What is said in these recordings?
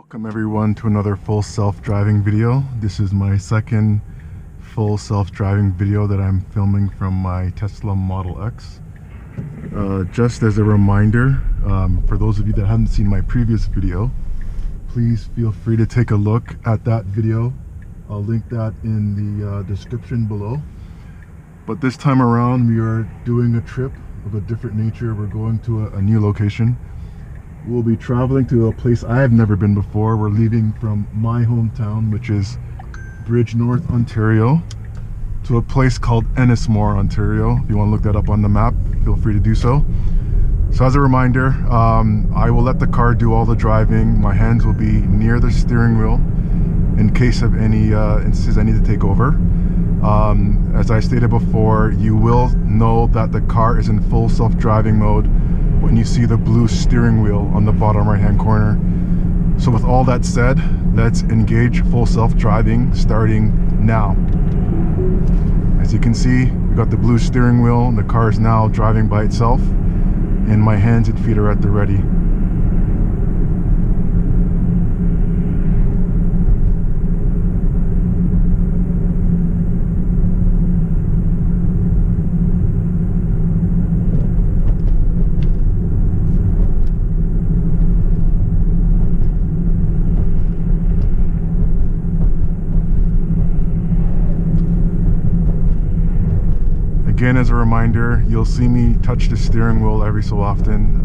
Welcome everyone to another full self-driving video. This is my second full self-driving video that I'm filming from my Tesla Model X. Just as a reminder, for those of you that haven't seen my previous video, please feel free to take a look at that video. I'll link that in the description below. But this time around we are doing a trip of a different nature. We're going to a new location. We'll be traveling to a place I have never been before. We're leaving from my hometown, which is Bridgenorth Ontario, to a place called Ennismore Ontario. If you want to look that up on the map, feel free to do so. So as a reminder, I will let the car do all the driving. My hands will be near the steering wheel in case of any instances I need to take over. As I stated before, you will know that the car is in full self-driving mode when you see the blue steering wheel on the bottom right hand corner. So with all that said, let's engage full self-driving starting now. As you can see, we got the blue steering wheel and the car is now driving by itself, and my hands and feet are at the ready. Again, as a reminder, you'll see me touch the steering wheel every so often.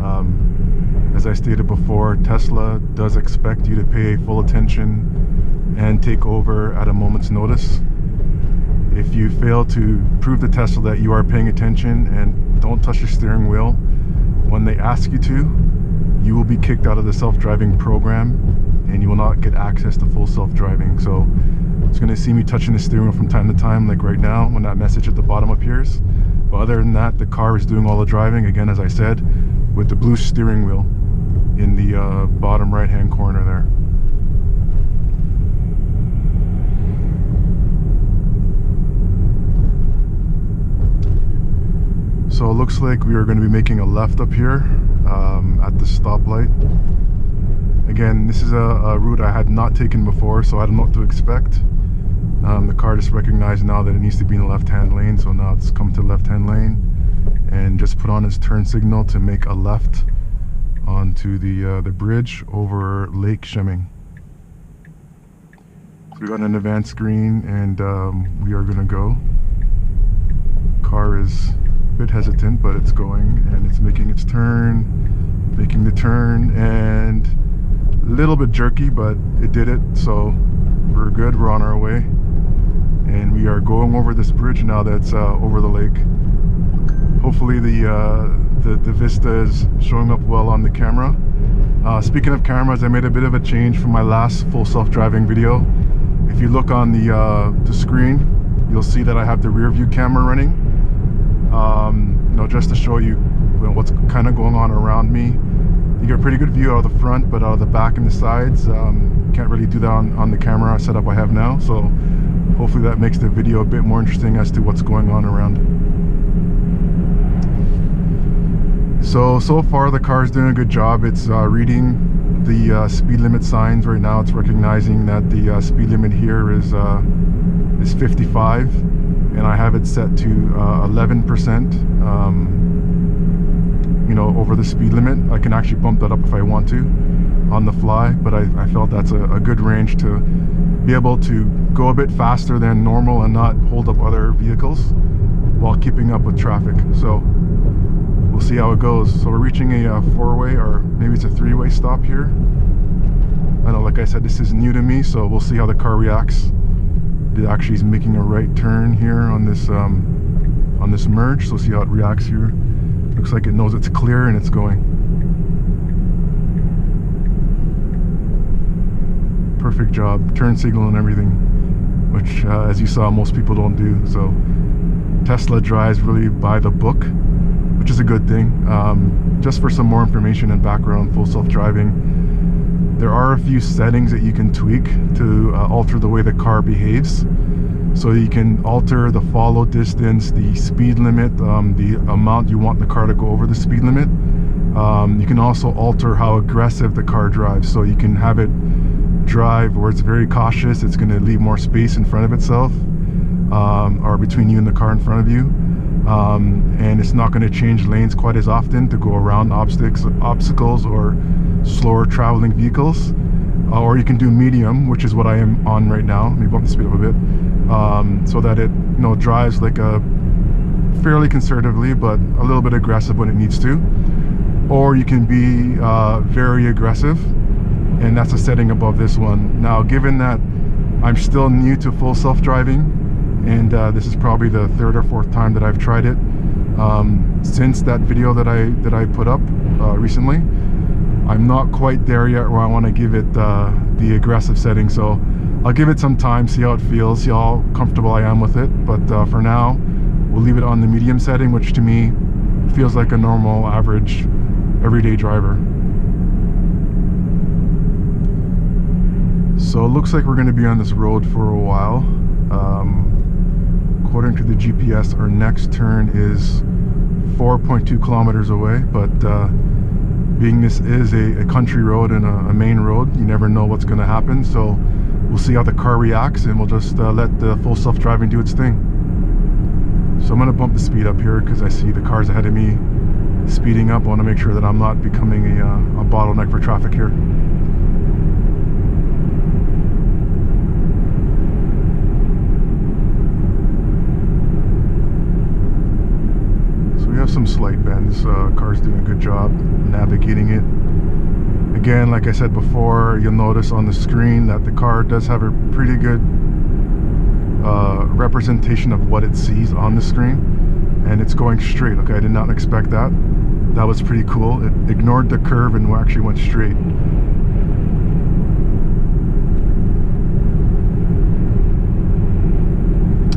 As I stated before, Tesla does expect you to pay full attention and take over at a moment's notice. If you fail to prove to Tesla that you are paying attention and don't touch the steering wheel when they ask you to, you will be kicked out of the self-driving program and you will not get access to full self-driving. So it's going to see me touching the steering wheel from time to time, like right now when that message at the bottom appears. But other than that, the car is doing all the driving, again as I said, with the blue steering wheel in the bottom right hand corner there. So it looks like we are going to be making a left up here at the stoplight. Again, this is a route I had not taken before, so I don't know what to expect. The car just recognized now that it needs to be in the left-hand lane, so now it's come to the left-hand lane and just put on its turn signal to make a left onto the bridge over Lake Shemming. So we got an advanced screen and we are gonna go. Car is a bit hesitant, but it's going and it's making its turn, making the turn, and a little bit jerky, but it did it, so we're good. We're on our way and we are going over this bridge now that's over the lake. Hopefully the vista is showing up well on the camera. Speaking of cameras, I made a bit of a change from my last full self-driving video. If you look on the screen, you'll see that I have the rear view camera running, you know, just to show you, what's kind of going on around me. You get a pretty good view out of the front, but out of the back and the sides, can't really do that on the camera setup I have now. So hopefully that makes the video a bit more interesting as to what's going on around. So far the car is doing a good job. It's reading the speed limit signs right now. It's recognizing that the speed limit here is 55, and I have it set to 11%. You know, over the speed limit. I can actually bump that up if I want to on the fly, but I felt that's a good range to be able to go a bit faster than normal and not hold up other vehicles while keeping up with traffic. So we'll see how it goes. So we're reaching a four-way, or maybe it's a three-way stop here. I know, like I said, this is new to me, so we'll see how the car reacts. It actually is making a right turn here on this merge, so we'll see how it reacts here. Looks like it knows it's clear and it's going. Perfect job, turn signal and everything, which as you saw, most people don't do. So Tesla drives really by the book, which is a good thing. Just for some more information and background, full self-driving, there are a few settings that you can tweak to alter the way the car behaves. So you can alter the follow distance, the speed limit, the amount you want the car to go over the speed limit. You can also alter how aggressive the car drives. So you can have it drive where it's very cautious. It's going to leave more space in front of itself, or between you and the car in front of you, and it's not going to change lanes quite as often to go around obstacles or slower traveling vehicles. Or you can do medium, which is what I am on right now. Let me bump the speed up a bit, so that it drives like a fairly conservatively, but a little bit aggressive when it needs to. Or you can be very aggressive, and that's a setting above this one. Now, given that I'm still new to full self-driving, and this is probably the third or fourth time that I've tried it since that video that I put up recently, I'm not quite there yet where I want to give it the aggressive setting. So I'll give it some time, see how it feels, see how comfortable I am with it. But for now, we'll leave it on the medium setting, which to me feels like a normal, average, everyday driver. So it looks like we're going to be on this road for a while. According to the GPS, our next turn is 4.2 kilometers away, but being this is a country road and a main road, you never know what's going to happen. So we'll see how the car reacts, and we'll just let the full self-driving do its thing. So I'm going to bump the speed up here because I see the cars ahead of me speeding up. I want to make sure that I'm not becoming a bottleneck for traffic here. We have some slight bends. Car's doing a good job navigating it. Again, like I said before, you'll notice on the screen that the car does have a pretty good representation of what it sees on the screen, and it's going straight. Okay, I did not expect that. That was pretty cool. It ignored the curve and actually went straight.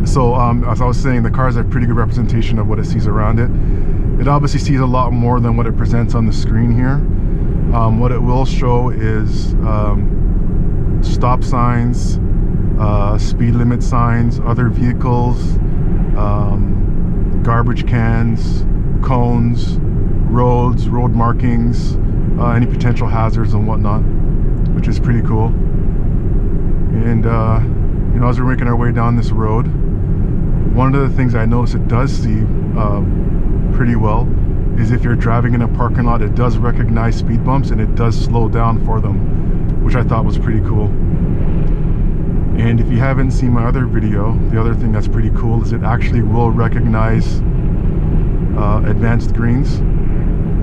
So as I was saying, the car has a pretty good representation of what it sees around it. It obviously sees a lot more than what it presents on the screen here. What it will show is stop signs, speed limit signs, other vehicles, garbage cans, cones, roads, road markings, any potential hazards and whatnot, which is pretty cool. And as we're making our way down this road, one of the things I noticed it does see pretty well is if you're driving in a parking lot, it does recognize speed bumps and it does slow down for them, which I thought was pretty cool. And if you haven't seen my other video, the other thing that's pretty cool is it actually will recognize advanced greens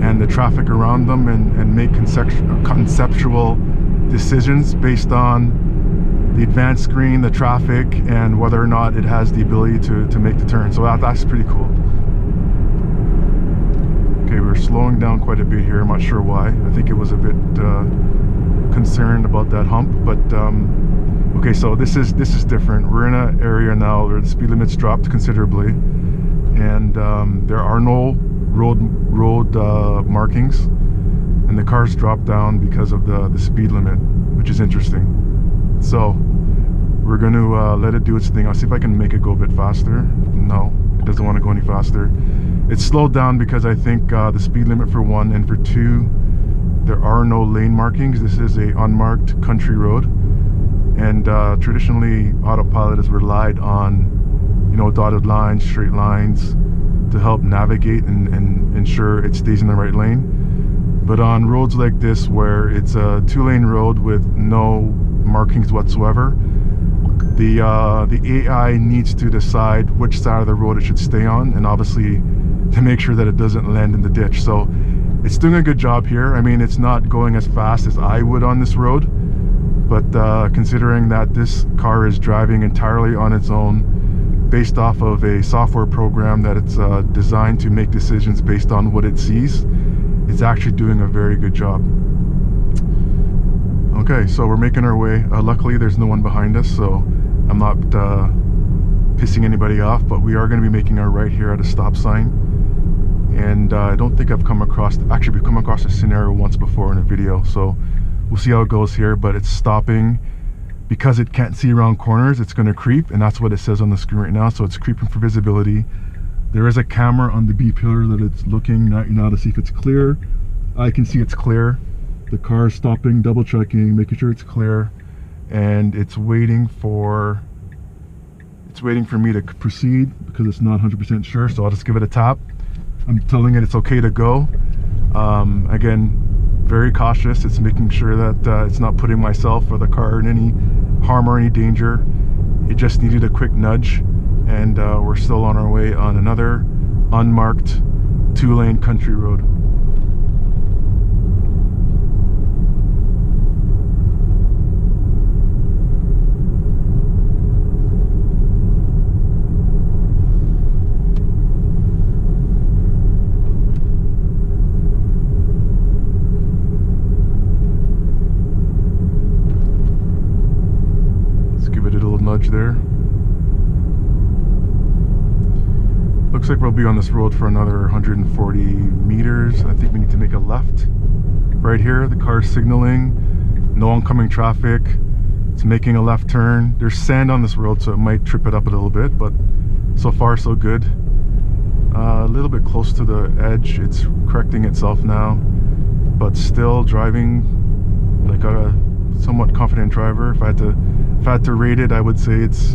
and the traffic around them, and make conceptual decisions based on the advanced screen, the traffic, and whether or not it has the ability to make the turn. So that's pretty cool. Okay, we're slowing down quite a bit here. I'm not sure why. I think it was a bit concerned about that hump, but okay, so this is different. We're in an area now where the speed limit's dropped considerably, and there are no road markings, and the cars drop down because of the speed limit, which is interesting. So we're going to let it do its thing. I'll see if I can make it go a bit faster. No, it doesn't want to go any faster. It's slowed down because I think the speed limit for one, and for two, there are no lane markings. This is a unmarked country road, and traditionally autopilot has relied on dotted lines, straight lines to help navigate and ensure it stays in the right lane. But on roads like this, where it's a 2-lane road with no markings whatsoever, the AI needs to decide which side of the road it should stay on, and obviously to make sure that it doesn't land in the ditch. So it's doing a good job here. I mean, it's not going as fast as I would on this road, but considering that this car is driving entirely on its own, based off of a software program that it's designed to make decisions based on what it sees, it's actually doing a very good job. Okay, so we're making our way. Luckily, there's no one behind us, so I'm not pissing anybody off, but we are going to be making our right here at a stop sign. And I don't think we've come across a scenario once before in a video, so we'll see how it goes here. But it's stopping because it can't see around corners. It's going to creep, and that's what it says on the screen right now. So it's creeping for visibility. There is a camera on the B pillar that it's looking right now to see if it's clear. I can see it's clear. The car is stopping, double checking, making sure it's clear. and it's waiting for me to proceed because it's not 100% sure, so I'll just give it a tap. I'm telling it it's okay to go. Again, very cautious. It's making sure that it's not putting myself or the car in any harm or any danger. It just needed a quick nudge, and we're still on our way on another unmarked 2-lane country road. Nudge there. Looks like we'll be on this road for another 140 meters. I think we need to make a left right here. The car's signaling, no oncoming traffic. It's making a left turn. There's sand on this road, so it might trip it up a little bit, but so far so good. A little bit close to the edge. It's correcting itself now, but still driving like a somewhat confident driver. If I had to rate it, I would say it's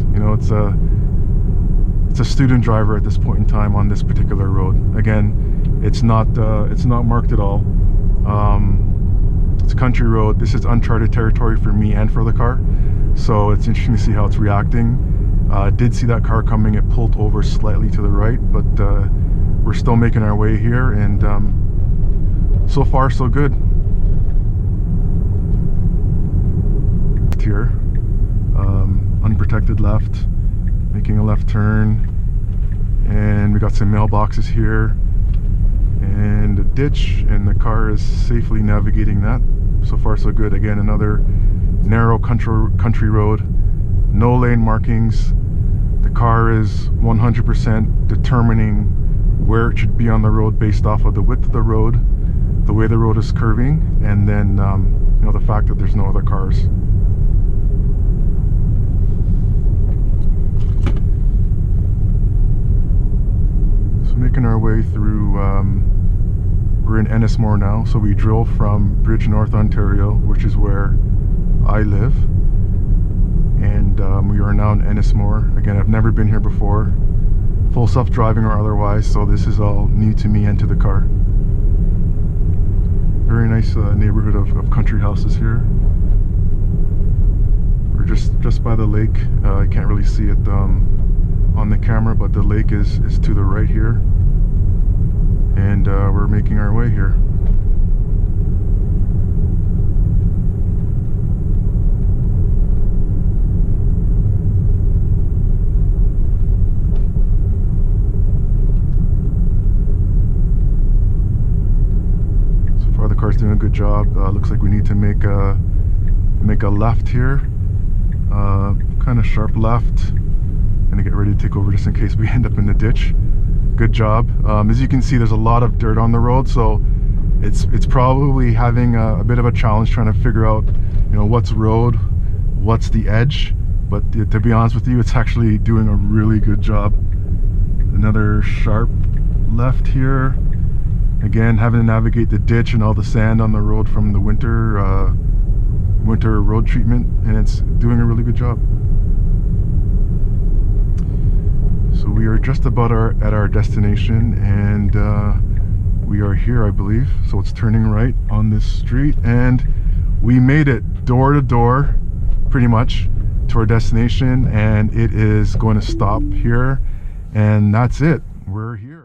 a student driver at this point in time on this particular road. Again, it's not marked at all. It's a country road. This is uncharted territory for me and for the car, so it's interesting to see how it's reacting. Did see that car coming. It pulled over slightly to the right, but we're still making our way here, and so far so good. Here, unprotected left, making a left turn, and we got some mailboxes here and a ditch, and the car is safely navigating that. So far so good. Again, another narrow country road, no lane markings. The car is 100% determining where it should be on the road based off of the width of the road, the way the road is curving, and then the fact that there's no other cars. Making our way through, we're in Ennismore now, so we drove from Bridgenorth Ontario, which is where I live, and we are now in Ennismore. Again, I've never been here before, full self-driving or otherwise, so this is all new to me and to the car. Very nice neighborhood of country houses here. We're just by the lake. I can't really see it on the camera, but the lake is to the right here, and we're making our way here. So far the car's doing a good job. Looks like we need to make a left here, kind of sharp left. Gonna get ready to take over just in case we end up in the ditch. Good job. As you can see, there's a lot of dirt on the road, so it's probably having a bit of a challenge trying to figure out, what's road, what's the edge. But to be honest with you, it's actually doing a really good job. Another sharp left here. Again, having to navigate the ditch and all the sand on the road from the winter road treatment, and it's doing a really good job. So we are just about at our destination, and we are here, I believe. So it's turning right on this street, and we made it door to door, pretty much, to our destination, and it is going to stop here, and that's it. We're here.